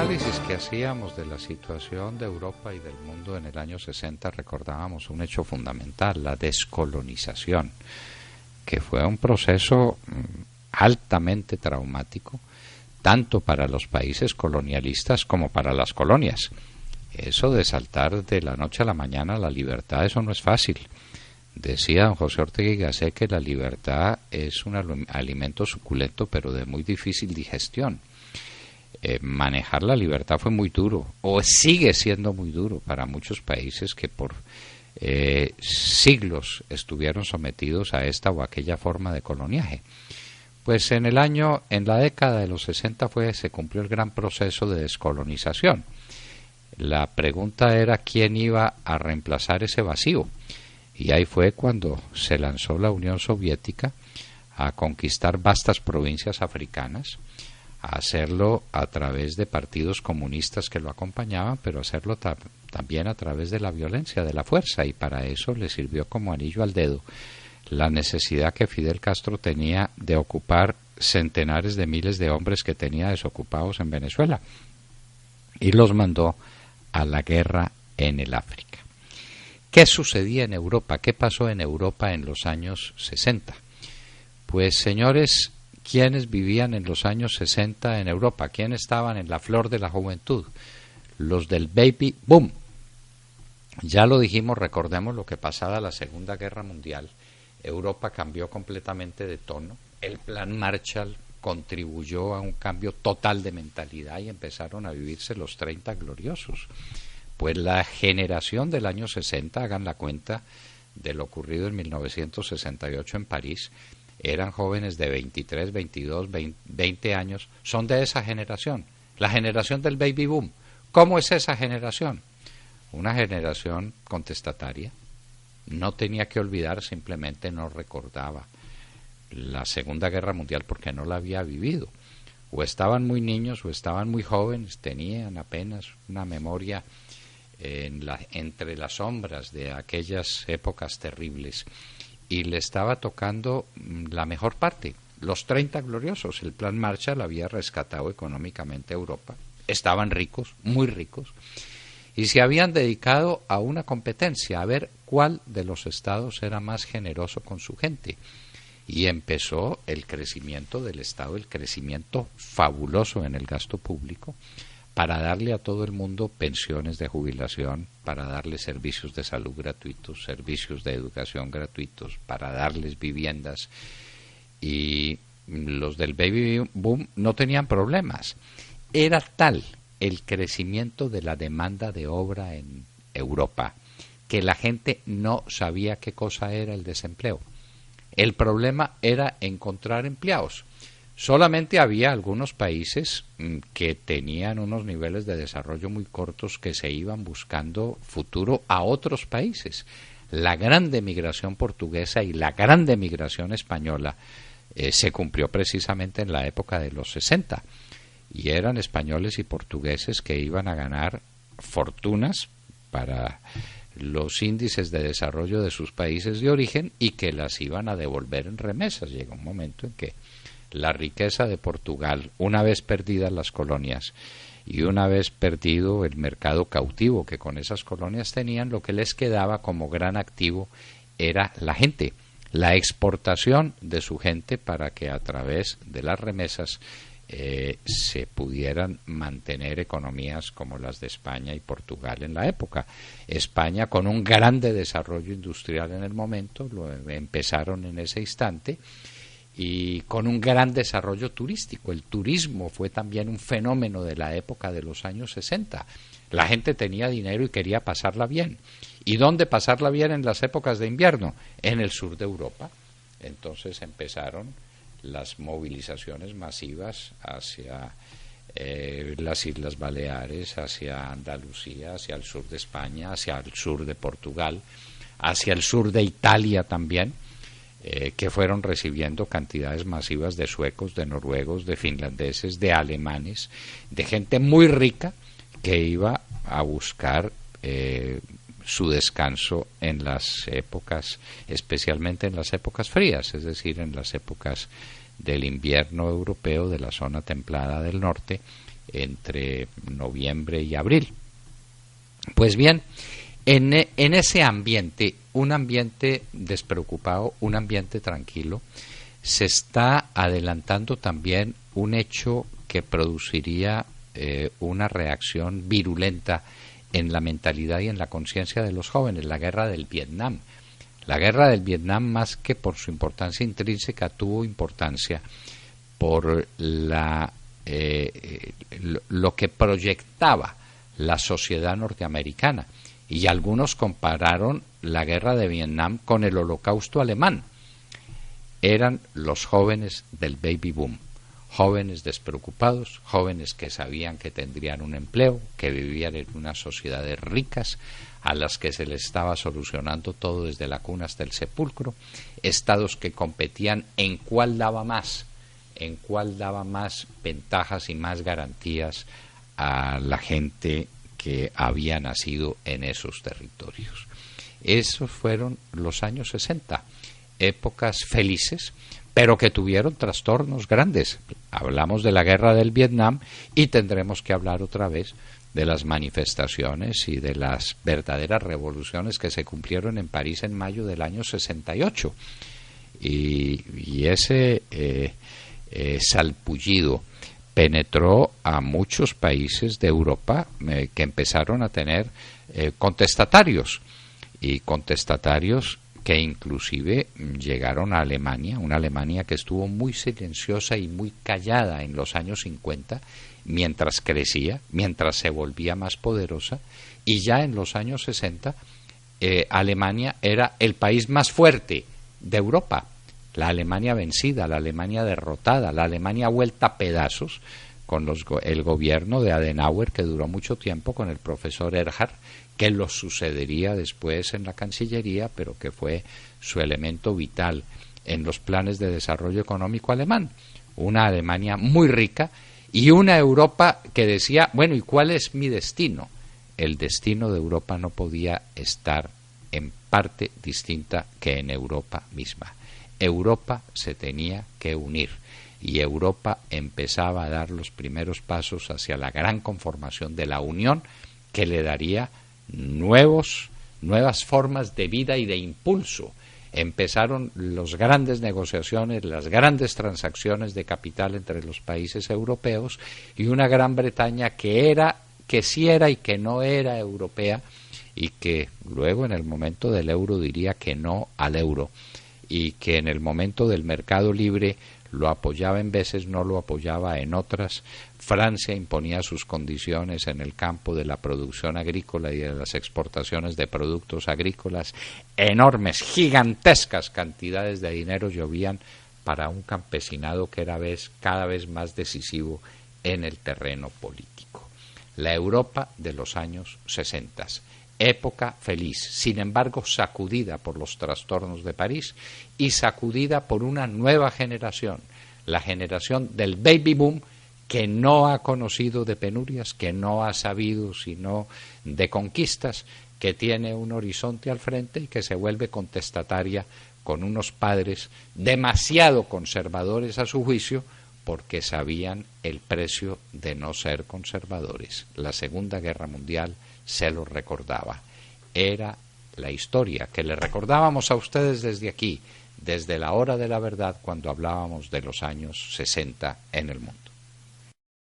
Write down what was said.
análisis que hacíamos de la situación de Europa y del mundo en el año 60 recordábamos un hecho fundamental, la descolonización, que fue un proceso altamente traumático, tanto para los países colonialistas como para las colonias. Eso de saltar de la noche a la mañana a la libertad, eso no es fácil. Decía don José Ortega y Gasset que la libertad es un alimento suculento, pero de muy difícil digestión. Manejar la libertad fue muy duro, o sigue siendo muy duro para muchos países que por siglos estuvieron sometidos a esta o aquella forma de coloniaje. Pues en la década de los 60 se cumplió el gran proceso de descolonización. La pregunta era quién iba a reemplazar ese vacío, y ahí fue cuando se lanzó la Unión Soviética a conquistar vastas provincias africanas, a hacerlo a través de partidos comunistas que lo acompañaban, pero hacerlo también a través de la violencia, de la fuerza, y para eso le sirvió como anillo al dedo la necesidad que Fidel Castro tenía de ocupar centenares de miles de hombres que tenía desocupados en Venezuela, y los mandó a la guerra en el África. ¿Qué sucedía en Europa? ¿Qué pasó en Europa en los años 60? Pues, señores, ¿quiénes vivían en los años 60 en Europa? ¿Quiénes estaban en la flor de la juventud? Los del baby boom. Ya lo dijimos, recordemos lo que pasada la Segunda Guerra Mundial. Europa cambió completamente de tono. El Plan Marshall contribuyó a un cambio total de mentalidad y empezaron a vivirse los 30 gloriosos. Pues la generación del año 60, hagan la cuenta de lo ocurrido en 1968 en París, eran jóvenes de 23, 22, 20 años, son de esa generación, la generación del baby boom. ¿Cómo es esa generación? Una generación contestataria, no tenía que olvidar, simplemente no recordaba la Segunda Guerra Mundial porque no la había vivido. O estaban muy niños o estaban muy jóvenes, tenían apenas una memoria entre las sombras de aquellas épocas terribles, y le estaba tocando la mejor parte, los 30 gloriosos. El Plan Marshall había rescatado económicamente a Europa, estaban ricos, muy ricos, y se habían dedicado a una competencia, a ver cuál de los estados era más generoso con su gente, y empezó el crecimiento del Estado, el crecimiento fabuloso en el gasto público, para darle a todo el mundo pensiones de jubilación, para darles servicios de salud gratuitos, servicios de educación gratuitos, para darles viviendas. Y los del baby boom no tenían problemas. Era tal el crecimiento de la demanda de obra en Europa que la gente no sabía qué cosa era el desempleo. El problema era encontrar empleados. Solamente había algunos países que tenían unos niveles de desarrollo muy cortos que se iban buscando futuro a otros países. La grande migración portuguesa y la grande migración española se cumplió precisamente en la época de los 60, y eran españoles y portugueses que iban a ganar fortunas para los índices de desarrollo de sus países de origen y que las iban a devolver en remesas. Llegó un momento en que la riqueza de Portugal, una vez perdidas las colonias y una vez perdido el mercado cautivo que con esas colonias tenían, lo que les quedaba como gran activo era la gente, la exportación de su gente, para que a través de las remesas se pudieran mantener economías como las de España y Portugal en la época. España, con un grande desarrollo industrial en el momento, lo empezaron en ese instante, y con un gran desarrollo turístico. El turismo fue también un fenómeno de la época de los años 60. La gente tenía dinero y quería pasarla bien. ¿Y dónde pasarla bien en las épocas de invierno? En el sur de Europa. Entonces empezaron las movilizaciones masivas hacia las Islas Baleares, hacia Andalucía, hacia el sur de España, hacia el sur de Portugal, hacia el sur de Italia también, que fueron recibiendo cantidades masivas de suecos, de noruegos, de finlandeses, de alemanes, de gente muy rica que iba a buscar su descanso en las épocas, especialmente en las épocas frías, es decir, en las épocas del invierno europeo de la zona templada del norte, entre noviembre y abril. Pues bien, en ese ambiente, un ambiente despreocupado, un ambiente tranquilo, se está adelantando también un hecho que produciría una reacción virulenta en la mentalidad y en la conciencia de los jóvenes, la guerra del Vietnam. La guerra del Vietnam, más que por su importancia intrínseca, tuvo importancia por lo que proyectaba la sociedad norteamericana. Y algunos compararon la guerra de Vietnam con el Holocausto alemán. Eran los jóvenes del baby boom, jóvenes despreocupados, jóvenes que sabían que tendrían un empleo, que vivían en unas sociedades ricas, a las que se les estaba solucionando todo desde la cuna hasta el sepulcro, estados que competían en cuál daba más ventajas y más garantías a la gente que había nacido en esos territorios. Esos fueron los años 60, épocas felices, pero que tuvieron trastornos grandes. Hablamos de la guerra del Vietnam y tendremos que hablar otra vez de las manifestaciones y de las verdaderas revoluciones que se cumplieron en París en mayo del año 68. Y ese salpullido penetró a muchos países de Europa que empezaron a tener contestatarios, y contestatarios que inclusive llegaron a Alemania, una Alemania que estuvo muy silenciosa y muy callada en los años 50, mientras crecía, mientras se volvía más poderosa, y ya en los años 60 Alemania era el país más fuerte de Europa, la Alemania vencida, la Alemania derrotada, la Alemania vuelta a pedazos con el gobierno de Adenauer, que duró mucho tiempo, con el profesor Erhard, que lo sucedería después en la Cancillería, pero que fue su elemento vital en los planes de desarrollo económico alemán. Una Alemania muy rica y una Europa que decía, bueno, ¿y cuál es mi destino? El destino de Europa no podía estar en parte distinta que en Europa misma. Europa se tenía que unir y Europa empezaba a dar los primeros pasos hacia la gran conformación de la Unión, que le daría nuevas formas de vida y de impulso. Empezaron las grandes negociaciones, las grandes transacciones de capital entre los países europeos, y una Gran Bretaña que sí era y que no era europea, y que luego en el momento del euro diría que no al euro, y que en el momento del mercado libre lo apoyaba en veces, no lo apoyaba en otras. Francia imponía sus condiciones en el campo de la producción agrícola y de las exportaciones de productos agrícolas. Enormes, gigantescas cantidades de dinero llovían para un campesinado que era cada vez más decisivo en el terreno político. La Europa de los años 60, época feliz, sin embargo sacudida por los trastornos de París y sacudida por una nueva generación, la generación del baby boom, que no ha conocido de penurias, que no ha sabido sino de conquistas, que tiene un horizonte al frente y que se vuelve contestataria con unos padres demasiado conservadores a su juicio, porque sabían el precio de no ser conservadores. La Segunda Guerra Mundial se lo recordaba. Era la historia que le recordábamos a ustedes desde aquí, desde la hora de la verdad, cuando hablábamos de los años 60 en el mundo.